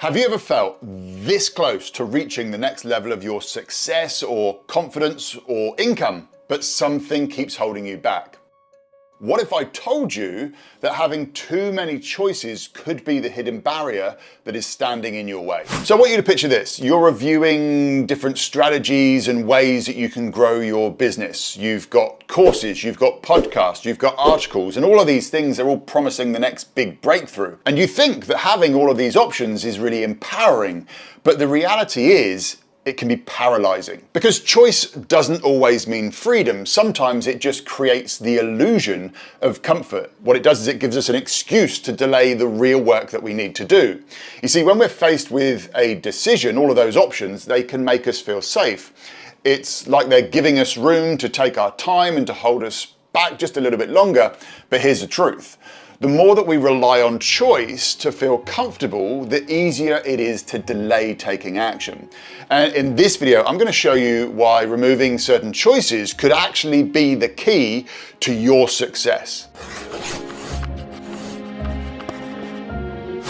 Have you ever felt this close to reaching the next level of your success or confidence or income, but something keeps holding you back? What if I told you that having too many choices could be the hidden barrier that is standing in your way? So I want you to picture this. You're reviewing different strategies and ways that you can grow your business. You've got courses, you've got podcasts, you've got articles, and all of these things are all promising the next big breakthrough. And you think that having all of these options is really empowering, but the reality is, it can be paralyzing. Because choice doesn't always mean freedom. Sometimes it just creates the illusion of comfort. What it does is it gives us an excuse to delay the real work that we need to do. You see, when we're faced with a decision, all of those options, they can make us feel safe. It's like they're giving us room to take our time and to hold us back just a little bit longer. But here's the truth. The more that we rely on choice to feel comfortable, the easier it is to delay taking action. And in this video, I'm going to show you why removing certain choices could actually be the key to your success.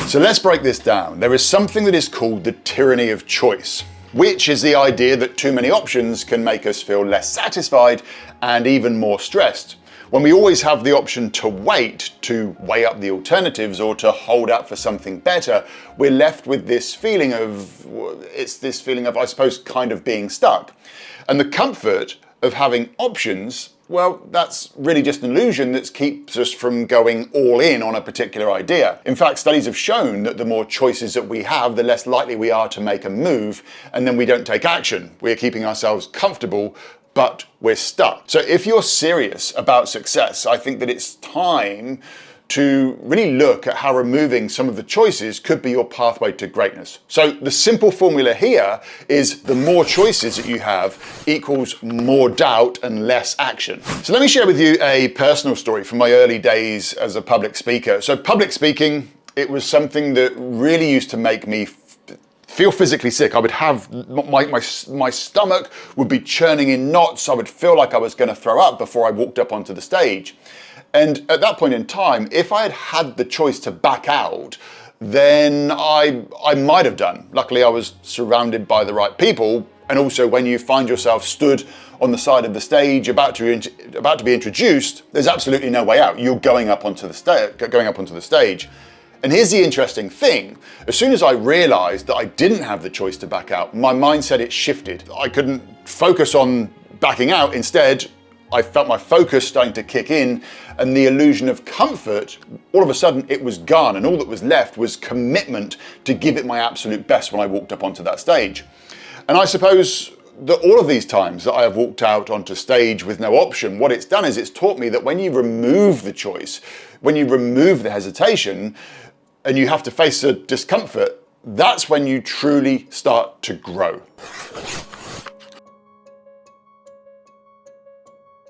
So let's break this down. There is something that is called the tyranny of choice, which is the idea that too many options can make us feel less satisfied and even more stressed. When we always have the option to wait, to weigh up the alternatives, or to hold out for something better, we're left with this feeling of, I suppose, kind of being stuck. And the comfort of having options, well, that's really just an illusion that keeps us from going all in on a particular idea. In fact, studies have shown that the more choices that we have, the less likely we are to make a move, and then we don't take action. We're keeping ourselves comfortable, but we're stuck. So if you're serious about success, I think that it's time to really look at how removing some of the choices could be your pathway to greatness. So the simple formula here is the more choices that you have equals more doubt and less action. So let me share with you a personal story from my early days as a public speaker. So public speaking, it was something that really used to make me feel physically sick. I would have, my stomach would be churning in knots. I would feel like I was going to throw up before I walked up onto the stage. And at that point in time, if I had had the choice to back out, then I might have done. Luckily, I was surrounded by the right people. And also when you find yourself stood on the side of the stage, about to be introduced, there's absolutely no way out. You're going up onto the stage. And here's the interesting thing. As soon as I realized that I didn't have the choice to back out, my mindset, it shifted. I couldn't focus on backing out. Instead, I felt my focus starting to kick in, and the illusion of comfort, all of a sudden it was gone, and all that was left was commitment to give it my absolute best when I walked up onto that stage. And I suppose that all of these times that I have walked out onto stage with no option, what it's done is it's taught me that when you remove the choice, when you remove the hesitation, and you have to face the discomfort, that's when you truly start to grow.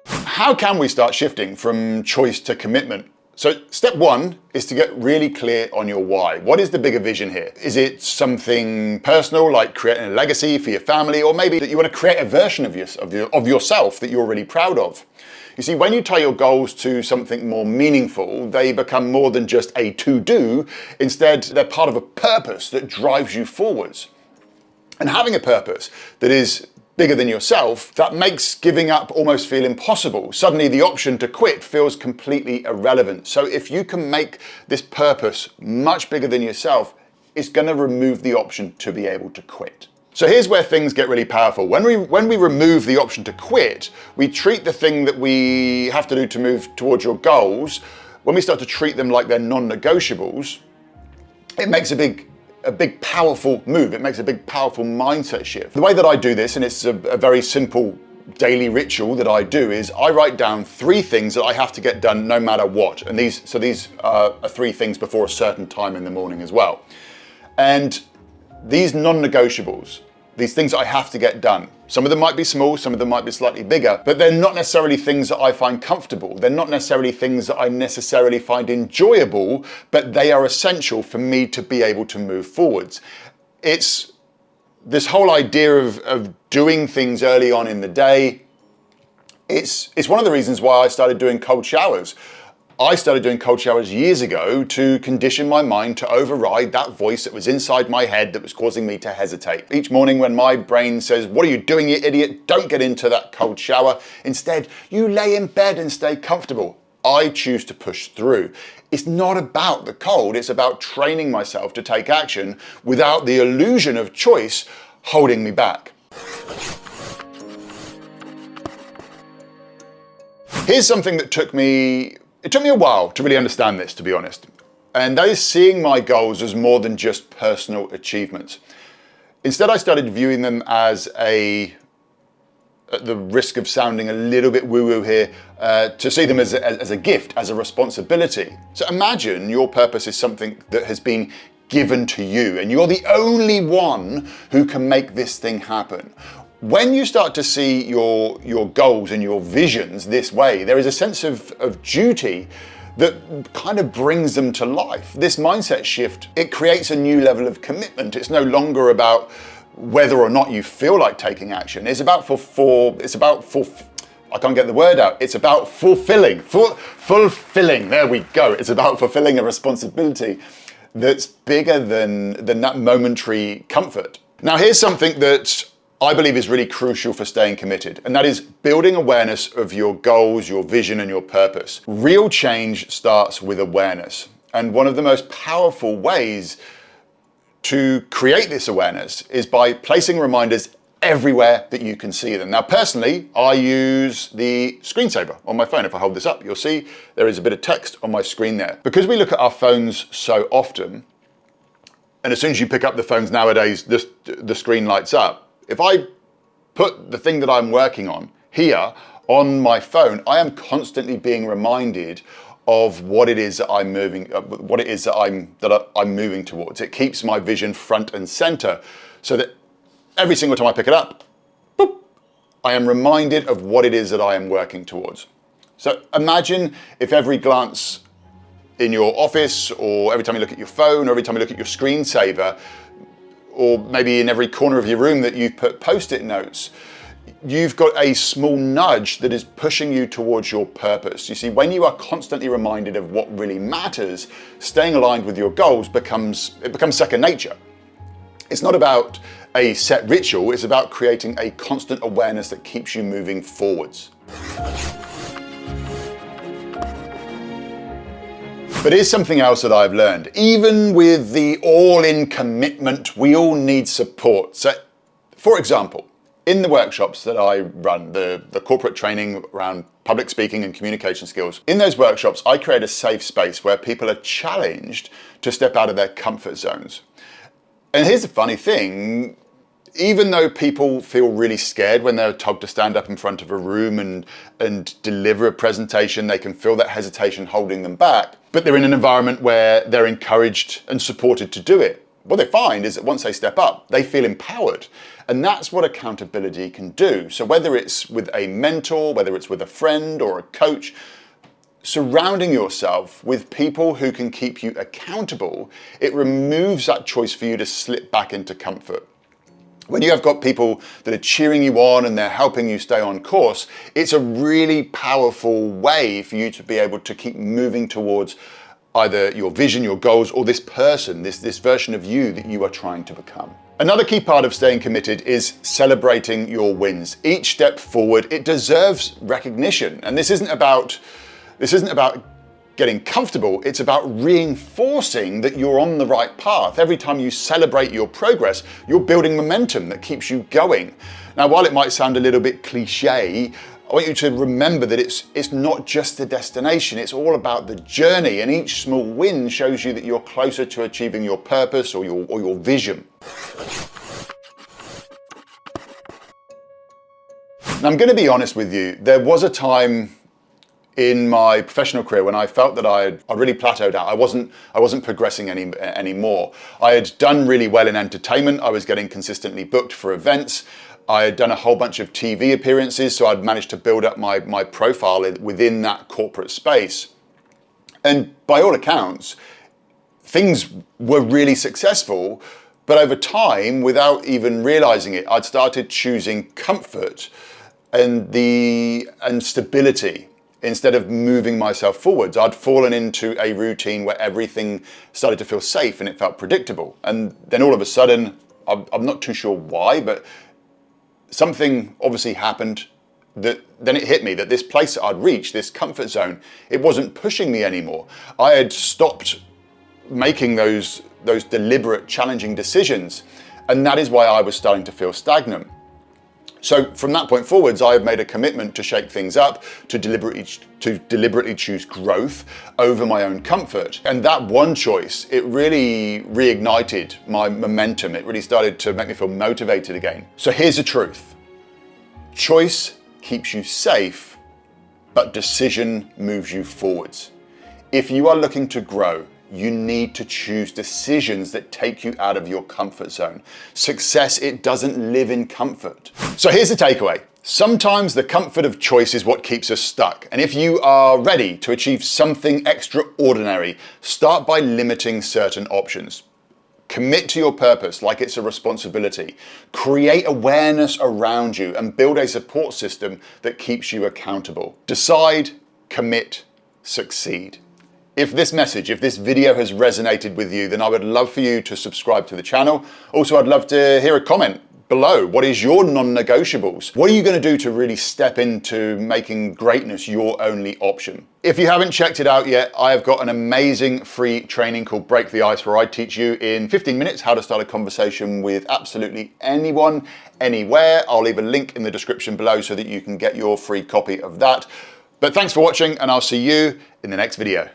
How can we start shifting from choice to commitment? So step one is to get really clear on your why. What is the bigger vision here? Is it something personal, like creating a legacy for your family, or maybe that you want to create a version of yourself that you're really proud of? You see, when you tie your goals to something more meaningful, they become more than just a to-do. Instead, they're part of a purpose that drives you forwards. And having a purpose that is bigger than yourself, that makes giving up almost feel impossible. Suddenly the option to quit feels completely irrelevant. So if you can make this purpose much bigger than yourself, it's going to remove the option to be able to quit. So here's where things get really powerful. When we remove the option to quit, we treat the thing that we have to do to move towards your goals, when we start to treat them like they're non-negotiables, it makes a big powerful move. It makes a big powerful mindset shift. The way that I do this, and it's a very simple daily ritual that I do, is I write down 3 things that I have to get done no matter what. And these are 3 things before a certain time in the morning as well. And these non-negotiables, these things that I have to get done, some of them might be small, some of them might be slightly bigger, but they're not necessarily things that I find comfortable. They're not necessarily things that I necessarily find enjoyable, but they are essential for me to be able to move forwards. It's this whole idea of doing things early on in the day. It's one of the reasons why I started doing cold showers. I started doing cold showers years ago to condition my mind to override that voice that was inside my head that was causing me to hesitate. Each morning when my brain says, "What are you doing, you idiot? Don't get into that cold shower. Instead, you lay in bed and stay comfortable." I choose to push through. It's not about the cold, it's about training myself to take action without the illusion of choice holding me back. Here's something that took me a while to really understand this, to be honest. And that is seeing my goals as more than just personal achievements. Instead, I started viewing them as at the risk of sounding a little bit woo-woo here, to see them as a gift, as a responsibility. So imagine your purpose is something that has been given to you and you're the only one who can make this thing happen. When you start to see your goals and your visions this way, there is a sense of duty that kind of brings them to life. This mindset shift, it creates a new level of commitment. It's no longer about whether or not you feel like taking action. It's about I can't get the word out. It's about fulfilling, there we go. It's about fulfilling a responsibility that's bigger than that momentary comfort. Now, here's something that I believe is really crucial for staying committed, and that is building awareness of your goals, your vision, and your purpose. Real change starts with awareness, and one of the most powerful ways to create this awareness is by placing reminders everywhere that you can see them. Now, personally, I use the screensaver on my phone. If I hold this up, you'll see there is a bit of text on my screen there. Because we look at our phones so often, and as soon as you pick up the phones nowadays, the screen lights up. If I put the thing that I'm working on here on my phone, I am constantly being reminded of what it is that I'm moving towards. It keeps my vision front and center, so that every single time I pick it up, boop, I am reminded of what it is that I am working towards. So imagine if every glance in your office, or every time you look at your phone, or every time you look at your screensaver, or maybe in every corner of your room that you've put post-it notes, you've got a small nudge that is pushing you towards your purpose. You see, when you are constantly reminded of what really matters, staying aligned with your goals becomes second nature. It's not about a set ritual, it's about creating a constant awareness that keeps you moving forwards. But here's something else that I've learned. Even with the all-in commitment, we all need support. So, for example, in the workshops that I run, the corporate training around public speaking and communication skills, in those workshops, I create a safe space where people are challenged to step out of their comfort zones. And here's the funny thing, even though people feel really scared when they're told to stand up in front of a room and deliver a presentation, they can feel that hesitation holding them back, but they're in an environment where they're encouraged and supported to do it. What they find is that once they step up, they feel empowered. And that's what accountability can do. So whether it's with a mentor, whether it's with a friend or a coach, surrounding yourself with people who can keep you accountable, it removes that choice for you to slip back into comfort. When you have got people that are cheering you on and they're helping you stay on course, it's a really powerful way for you to be able to keep moving towards either your vision, your goals, or this person, this version of you that you are trying to become. Another key part of staying committed is celebrating your wins. Each step forward, it deserves recognition. And this isn't about getting comfortable, it's about reinforcing that you're on the right path. Every time you celebrate your progress, you're building momentum that keeps you going. Now, while it might sound a little bit cliche, I want you to remember that it's not just the destination, it's all about the journey, and each small win shows you that you're closer to achieving your purpose or your vision. Now, I'm going to be honest with you, there was a time in my professional career when I felt that I really plateaued out. I wasn't progressing anymore. I had done really well in entertainment. I was getting consistently booked for events. I had done a whole bunch of TV appearances, so I'd managed to build up my profile within that corporate space. And by all accounts, things were really successful, but over time, without even realizing it, I'd started choosing comfort and stability instead of moving myself forwards. I'd fallen into a routine where everything started to feel safe and it felt predictable. And then all of a sudden, I'm not too sure why, but something obviously happened that then it hit me that this place that I'd reached, this comfort zone, it wasn't pushing me anymore. I had stopped making those deliberate, challenging decisions. And that is why I was starting to feel stagnant. So from that point forwards, I have made a commitment to shake things up, to deliberately choose growth over my own comfort. And that one choice, it really reignited my momentum. It really started to make me feel motivated again. So here's the truth. Choice keeps you safe, but decision moves you forwards. If you are looking to grow, you need to choose decisions that take you out of your comfort zone. Success, it doesn't live in comfort. So here's the takeaway. Sometimes the comfort of choice is what keeps us stuck. And if you are ready to achieve something extraordinary, start by limiting certain options. Commit to your purpose like it's a responsibility. Create awareness around you and build a support system that keeps you accountable. Decide, commit, succeed. If this video has resonated with you, then I would love for you to subscribe to the channel. Also, I'd love to hear a comment below. What is your non-negotiables? What are you going to do to really step into making greatness your only option? If you haven't checked it out yet, I have got an amazing free training called Break the Ice, where I teach you in 15 minutes how to start a conversation with absolutely anyone, anywhere. I'll leave a link in the description below so that you can get your free copy of that. But thanks for watching, and I'll see you in the next video.